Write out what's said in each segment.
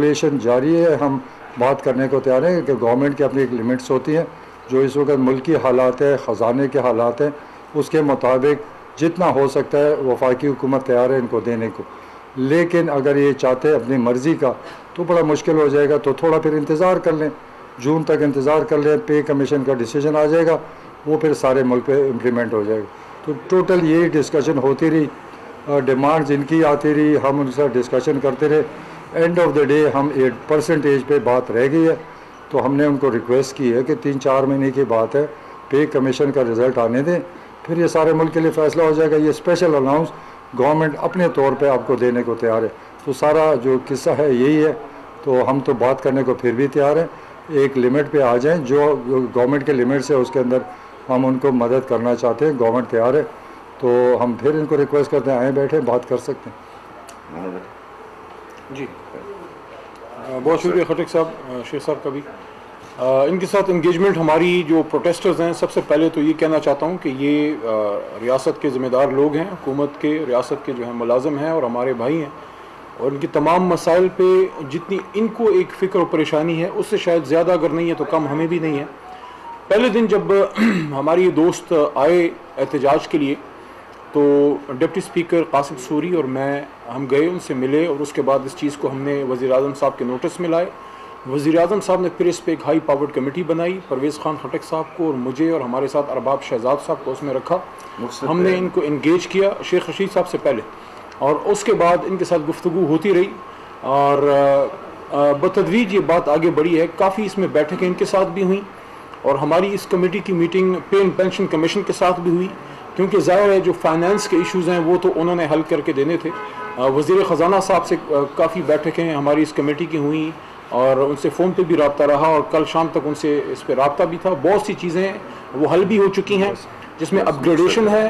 Calculation जारी है। हम बात करने को तैयार हैं कि गवर्नमेंट की अपनी एक लिमिट्स होती हैं, जो इस वक्त मुल्की हालात है, ख़जाने के हालात हैं, उसके मुताबिक जितना हो सकता है वफाकी हुकूमत तैयार है इनको देने को। लेकिन अगर ये चाहते हैं अपनी मर्ज़ी का तो बड़ा मुश्किल हो जाएगा, तो थोड़ा फिर इंतज़ार कर लें, जून तक इंतज़ार कर लें, पे कमीशन का डिसीजन आ जाएगा, वो फिर सारे मुल्क पे इम्प्लीमेंट हो जाएगा। तो टोटल यही डिस्कशन होती रही, डिमांड्स इनकी आती रही, हम उनसे डिस्कशन करते रहे। एंड ऑफ द डे हम 8% पे बात रह गई है, तो हमने उनको रिक्वेस्ट की है कि 3-4 महीने की बात है, पे कमीशन का रिज़ल्ट आने दें, फिर ये सारे मुल्क के लिए फ़ैसला हो जाएगा। ये स्पेशल अलाउंस गवर्नमेंट अपने तौर पे आपको देने को तैयार है। तो सारा जो किस्सा है यही है। तो हम तो बात करने को फिर भी तैयार हैं, एक लिमिट पे आ जाएं, जो गवर्नमेंट के लिमिट्स है उसके अंदर हम उनको मदद करना चाहते हैं, गवर्नमेंट तैयार है। तो हम फिर इनको रिक्वेस्ट करते हैं, आए बैठे बात कर सकते हैं। जी बहुत शुक्रिया खटक साहब, शेख साहब का भी। इनके साथ इंगेजमेंट हमारी जो प्रोटेस्टर्स हैं, सबसे पहले तो ये कहना चाहता हूँ कि ये रियासत के ज़िम्मेदार लोग हैं, हुकूमत के, रियासत के जो हैं मुलाजिम हैं और हमारे भाई हैं, और इनकी तमाम मसाइल पे जितनी इनको एक फ़िक्र और परेशानी है उससे शायद ज़्यादा अगर नहीं है तो कम हमें भी नहीं है। पहले दिन जब हमारे ये दोस्त आए एहतजाज के लिए, तो डिप्टी स्पीकर कासिम सूरी और मैं हम गए, उनसे मिले, और उसके बाद इस चीज़ को हमने वज़ीर-ए-आज़म साहब के नोटिस में लाए। वज़ीर-ए-आज़म साहब ने फिर इस पर एक हाई पावर्ड कमेटी बनाई, परवेज़ खान खटक साहब को और मुझे और हमारे साथ अरबाब शहजाद साहब को उसमें रखा। हमने इनको इंगेज किया शेख रशीद साहब से पहले, और उसके बाद इनके साथ गुफ्तगू होती रही और बतदरीज ये बात आगे बढ़ी है। काफ़ी इसमें बैठकें इनके साथ भी हुई और हमारी इस कमेटी की मीटिंग पे एंड पेंशन कमीशन के साथ भी हुई, क्योंकि ज़ाहिर है जो फाइनेंस के इश्यूज़ हैं वो तो उन्होंने हल करके देने थे। वज़ीर ख़जाना साहब से काफ़ी बैठकें हमारी इस कमेटी की हुई और उनसे फ़ोन पे भी रब्ता रहा और कल शाम तक उनसे इस पर रब्ता भी था। बहुत सी चीज़ें वो हल भी हो चुकी हैं, जिसमें अपग्रेडेशन है,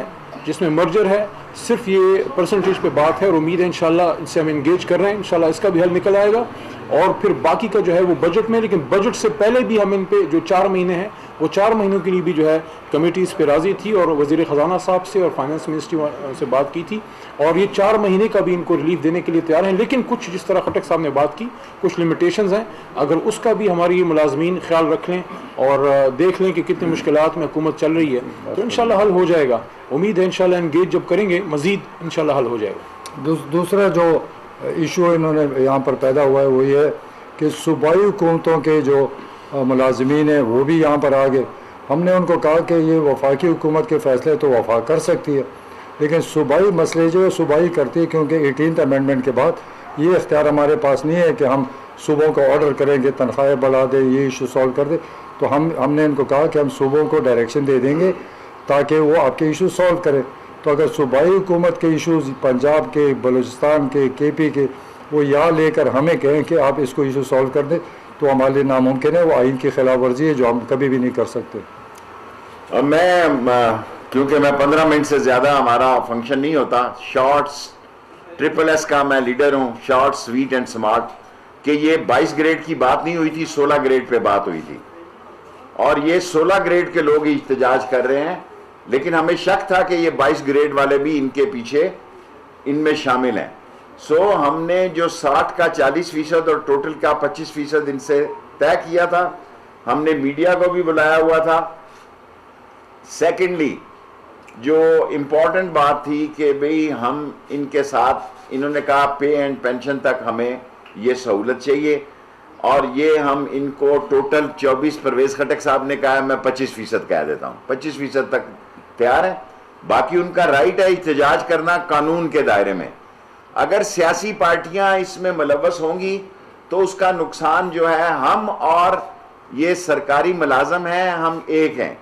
जिसमें मर्जर है, सिर्फ ये परसेंटेज पे बात है और उम्मीद है इंशाल्लाह इनसे हम इंगेज कर रहे हैं, इंशाल्लाह इसका भी हल निकल आएगा। और फिर बाकी का जो है वो बजट में, लेकिन बजट से पहले भी हम इन पे जो 4 महीने हैं वो 4 महीनों के लिए भी जो है कमेटी इस पर राज़ी थी और वज़ीर ख़जाना साहब से और फाइनेंस मिनिस्ट्री से बात की थी, और ये 4 महीने का भी इनको रिलीफ देने के लिए तैयार हैं। लेकिन कुछ जिस तरह खटक साहब ने बात की, कुछ लिमिटेशंस हैं, अगर उसका भी हमारी ये मुलाजमीन ख्याल रख लें और देख लें कि कितनी मुश्किलात में हुकूमत चल रही है, तो इंशाल्लाह हल हो जाएगा। उम्मीद है इंशाल्लाह इंगेज जब करेंगे मज़ीद इंशाल्लाह हल हो जाएगा। दूसरा जो इशू इन्होंने यहाँ पर पैदा हुआ है वो ये है कि सूबाई हुकूमतों के जो मुलाजमीन हैं वो भी यहाँ पर आ गए। हमने उनको कहा कि ये वफाकी हुकूमत के फ़ैसले तो वफा कर सकती है, लेकिन सूबाई मसले जो है सूबाई करती है, क्योंकि 18th अमेंडमेंट के बाद ये इख्तियार हमारे पास नहीं है कि हम सूबों को ऑर्डर करेंगे तनख्वाहें बढ़ा दें, ये इशू सॉल्व कर दें। तो हमने इनको कहा कि हम सूबों को डायरेक्शन दे देंगे ताकि वो आपके इशू सॉल्व करें। तो अगर सूबाई हुकूमत के इशूज़ पंजाब के, बलूचिस्तान के, KP के, वो यहाँ लेकर हमें कहें कि आप इसको इशू सॉल्व कर दें, तो हमारे लिए नामुमकिन है, वो आइन की खिलाफ वर्जी है जो हम कभी भी नहीं कर सकते। क्योंकि मैं 15 मिनट से ज़्यादा हमारा फंक्शन नहीं होता, शॉर्ट्स SSS का मैं लीडर हूँ, शॉर्ट स्वीट एंड स्मार्ट, कि ये 22 ग्रेड की बात नहीं हुई थी, 16 ग्रेड पे बात हुई थी, और ये 16 ग्रेड के लोग इhtजाज कर रहे हैं। लेकिन हमें शक था कि ये 22 ग्रेड वाले भी इनके पीछे इनमें शामिल हैं। सो हमने जो 60 का 40% और टोटल का 25% इनसे तय किया था। हमने मीडिया को भी बुलाया हुआ था। सेकेंडली जो इम्पोर्टेंट बात थी कि भाई हम इनके साथ, इन्होंने कहा पे एंड पेंशन तक हमें ये सहूलत चाहिए, और ये हम इनको टोटल 24, परवेज़ खटक साहब ने कहा मैं 25% कह देता हूँ, 25% तक तैयार है। बाकी उनका राइट है इhtजाज करना कानून के दायरे में। अगर सियासी पार्टियां इसमें मुलव्वस होंगी तो उसका नुकसान जो है, हम और ये सरकारी मुलाजम हैं, हम एक हैं।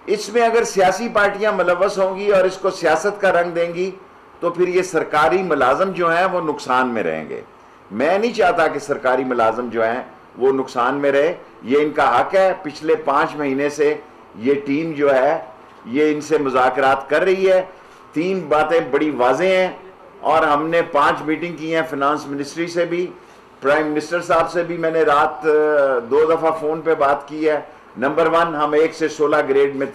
इसमें अगर सियासी पार्टियां मुलव्वस होंगी और इसको सियासत का रंग देंगी तो फिर ये सरकारी मुलाजम जो हैं वो नुकसान में रहेंगे। मैं नहीं चाहता कि सरकारी मुलाजम जो हैं वो नुकसान में रहे, ये इनका हक है। पिछले 5 महीने से ये टीम जो है ये इनसे मुज़ाकरात कर रही है। 3 बातें बड़ी वाज़ेह हैं, और हमने 5 मीटिंग की हैं फिनांस मिनिस्ट्री से भी, प्राइम मिनिस्टर साहब से भी मैंने रात 2 दफ़ा फ़ोन पे बात की है। नंबर 1, हम 1 से 16 ग्रेड में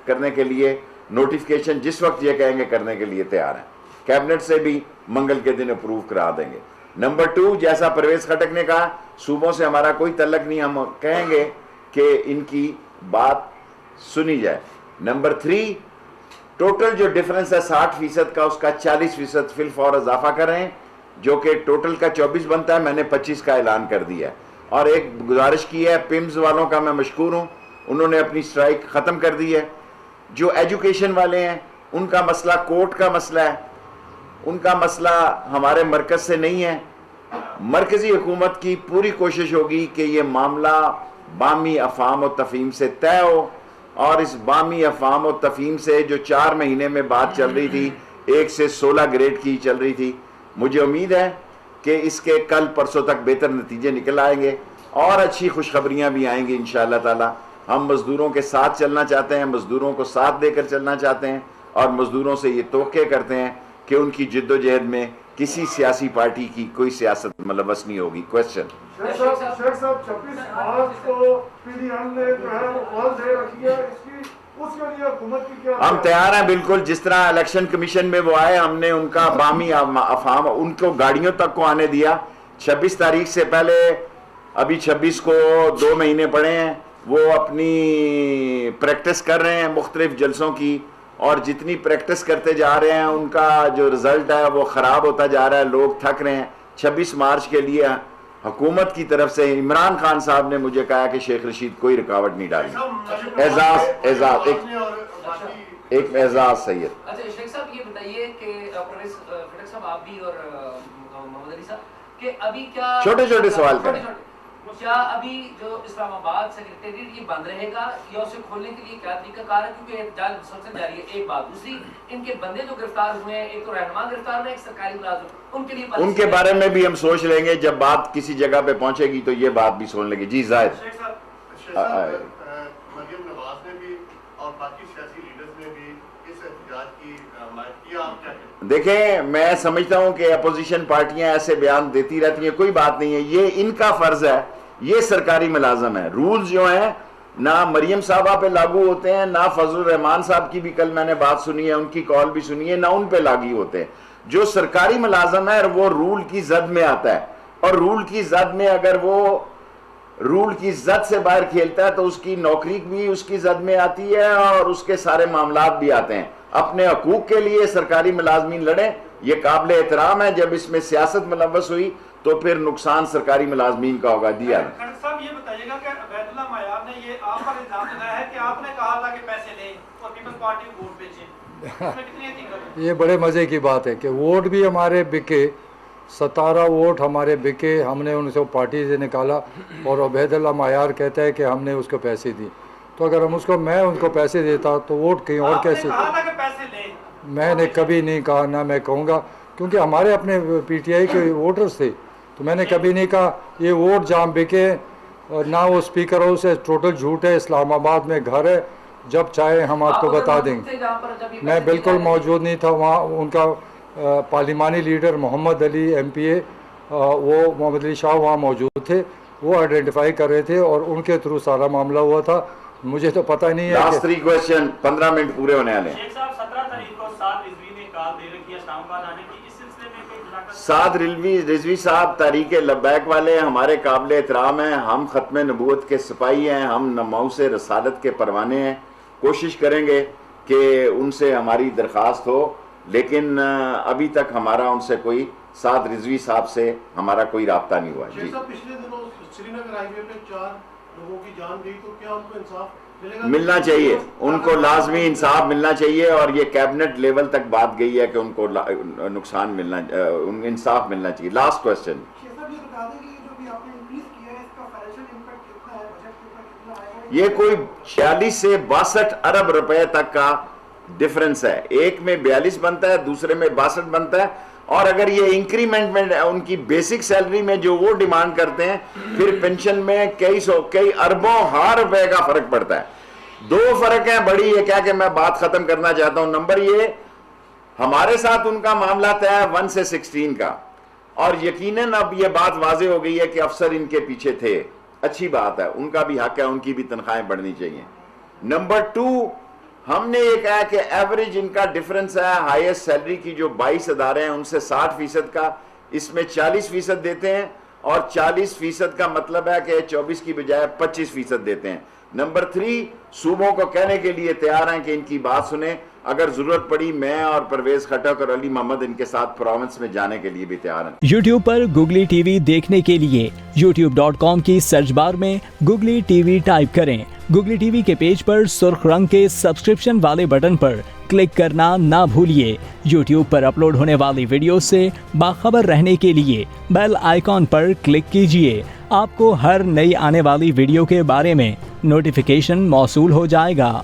करने के लिए नोटिफिकेशन जिस वक्त ये कहेंगे करने के लिए तैयार हैं। कैबिनेट से भी मंगल के दिन अप्रूव करा देंगे। नंबर 2, जैसा परवेज खटक ने कहा, सूबों से हमारा कोई तल्लक नहीं, हम कहेंगे कि इनकी बात सुनी जाए। नंबर 3, टोटल जो डिफरेंस है 60% का, उसका 40% फिल फॉर इजाफा कर रहे हैं, जो कि टोटल का 24 बनता है। मैंने 25 का ऐलान कर दिया है। और एक गुजारिश की है, पिम्स वालों का मैं मशकूर हूँ, उन्होंने अपनी स्ट्राइक ख़त्म कर दी है। जो एजुकेशन वाले हैं उनका मसला कोर्ट का मसला है, उनका मसला हमारे मरकज़ से नहीं है। मरकज़ी हुकूमत की पूरी कोशिश होगी कि ये मामला बामी अफ़ाम और तफ़हीम से तय हो, और इस बामी अफ़ाम और तफ़हीम से जो 4 महीने में बात चल रही थी, 1 से 16 ग्रेड की चल रही थी, मुझे उम्मीद है कि इसके कल परसों तक बेहतर नतीजे निकल आएंगे और अच्छी खुशखबरियाँ भी आएंगी इंशाअल्लाह ताला। हम मज़दूरों के साथ चलना चाहते हैं, मज़दूरों को साथ देकर चलना चाहते हैं, और मज़दूरों से ये तोक़े करते हैं कि उनकी जिद्दोजहद में किसी सियासी पार्टी की कोई सियासत मुलव्वस नहीं होगी। क्वेश्चन शेख साहब 26 मार्च को पीडीएम ने जो है वो कॉल दे रखी है, इसकी उसके लिए हुकूमत की क्या? हम तैयार हैं बिल्कुल, जिस तरह इलेक्शन कमीशन में वो आए, हमने उनका बामी अफाम उनको गाड़ियों तक को आने दिया। 26 तारीख से पहले, अभी 26 को 2 महीने पड़े हैं, वो अपनी प्रैक्टिस कर रहे हैं मुख्तलिफ जलसों की, और जितनी प्रैक्टिस करते जा रहे हैं उनका जो रिजल्ट है वो ख़राब होता जा रहा है, लोग थक रहे हैं। 26 मार्च के लिए हुकूमत की तरफ से इमरान खान साहब ने मुझे कहा कि शेख रशीद कोई रुकावट नहीं डाली। एजाज एक एजाज सैयद। अच्छा शेख साहब ये बताइए कि परवेज खटक साहब, आप भी और मोहम्मद अली साहब, कि अभी क्या छोटे छोटे सवाल करें, क्या अभी जो इस्लामाबाद सेक्रेटेरिएट ये बंद रहेगा या उसे खोलने के लिए क्या तरीका कार है? क्योंकि जाल मुसलसल जारी है। एक बात, दूसरी, इनके बंदे जो गिरफ्तार हुए हैं, एक तो रहनुमा गिरफ्तार हुए, एक सरकारी मुलाजिम, उनके लिए उनके बारे में भी हम सोच लेंगे, जब बात किसी जगह पे पहुंचेगी तो ये बात भी सुन लेंगे। जी जाहिद, मरियम नवाज ने भी और बाकी सियासी लीडर्स ने भी इस एहतजाज की हिमायत की, आप क्या कहते हैं? देखें, मैं समझता हूं कि अपोजिशन पार्टियां ऐसे बयान देती रहती हैं, कोई बात नहीं है, ये इनका फर्ज है, ये सरकारी मुलाजम है। रूल्स जो हैं ना मरियम साहबा पे लागू होते हैं, ना फजल रहमान साहब की भी कल मैंने बात सुनी है, उनकी कॉल भी सुनी है, ना उन पे लागू होते हैं। जो सरकारी मुलाजम है वो रूल की जद में आता है, और रूल की जद में अगर वो रूल की जद से बाहर खेलता है तो उसकी नौकरी भी उसकी जद में आती है और उसके सारे मामलात भी आते हैं। अपने हकूक के लिए सरकारी मुलाजमीन लड़े, ये काबिल एहतराम है। जब इसमें सियासत मुलव्वस हुई तो फिर नुकसान सरकारी मुलाजमीन का होगा। दिया साहब ये बताइएगा कि अबैदुल्लाह मायार ने ये आप पर इल्जाम लगाया है कि आपने कहा था कि पैसे लें और पीपल्स पार्टी को वोट बेचें, इसमें कितनी हकीकत है? ये बड़े मज़े की बात है कि वोट भी हमारे बिके, 17 वोट हमारे बिके, हमने उनसे पार्टी से निकाला, और अबैदुल्लाह मायार कहता है कि हमने उसको पैसे दी। तो अगर हम उसको मैं उनको पैसे देता तो वोट कहीं और कैसे? कहा था कि पैसे लें, मैंने कभी नहीं कहा, ना मैं कहूँगा, क्योंकि हमारे अपने पीटीआई के वोटर्स थे, तो मैंने कभी नहीं कहा ये वोट जहाँ बिके, और ना वो स्पीकर हो से टोटल झूठ है। इस्लामाबाद में घर है, जब चाहे हम आपको बता देंगे। मैं बिल्कुल मौजूद नहीं था वहाँ। उनका पार्लिमानी लीडर मोहम्मद अली MPA, वो मोहम्मद अली शाह वहाँ मौजूद थे, वो आइडेंटिफाई कर रहे थे और उनके थ्रू सारा मामला हुआ था। मुझे तो पता नहीं है। लास्ट 3 क्वेश्चन, 15 मिनट पूरे होने वाले हैं। शेख साहब 17 तारीख को साद रिजवी ने कॉल दे रखी है इस्लामाबाद आने की, इस सिलसिले में कोई मुलाकात? साद रिजवी साहब तहरीक लब्बैक वाले हमारे काबिल एहतराम हैं, हम ख़त्म नबूवत के सिपाही हैं, हम नमाउस रसालत के परवाने हैं। कोशिश करेंगे कि उनसे हमारी दरख्वास्त हो, लेकिन अभी तक हमारा उनसे कोई साद रिजवी साहब से हमारा कोई राब्ता नहीं हुआ। जी, पिछले दिनों श्रीनगर हाईवे पे 4 लोगों की जान गई, तो क्या उनको इंसाफ मिलेगा? मिलना चाहिए, उनको लाजमी इंसाफ मिलना चाहिए, और ये कैबिनेट लेवल तक बात गई है कि उनको नुकसान मिलना, इंसाफ मिलना चाहिए। लास्ट क्वेश्चन, ये कोई 46 से 62 अरब रुपए तक का डिफरेंस है। एक में 42 बनता है, दूसरे में 62 बनता है। और अगर ये इंक्रीमेंट में उनकी बेसिक सैलरी में जो वो डिमांड करते हैं, फिर पेंशन में कई अरबों हार रुपए का फर्क पड़ता है। 2 फर्क है बड़ी, ये क्या कि मैं बात खत्म करना चाहता हूं। नंबर ये, हमारे साथ उनका मामला तय है 1 से 16 का, और यकीनन अब ये बात वाजे हो गई है कि अफसर इनके पीछे थे। अच्छी बात है, उनका भी हक है, उनकी भी तनख्वाहें बढ़नी चाहिए। नंबर 2, हमने ये कहा कि एवरेज इनका डिफरेंस है हाईएस्ट सैलरी की जो 22 इदारे हैं उनसे 60% का, इसमें 40% देते हैं और 40% का मतलब है कि 24 की बजाय 25% देते हैं। नंबर 3, सूबों को कहने के लिए तैयार हैं कि इनकी बात सुने, अगर जरूरत पड़ी मैं और परवेज खटक और अली मोहम्मद इनके साथ प्रोविंस में जाने के लिए भी तैयार हैं। YouTube पर गुगली टीवी देखने के लिए youtube.com की सर्च बार में गुगली टीवी टाइप करें। गुगली टीवी के पेज पर सुर्ख रंग के सब्सक्रिप्शन वाले बटन पर क्लिक करना ना भूलिए। YouTube पर अपलोड होने वाली वीडियो से बाखबर रहने के लिए बेल आइकॉन पर क्लिक कीजिए। आपको हर नई आने वाली वीडियो के बारे में नोटिफिकेशन मौसूल हो जाएगा।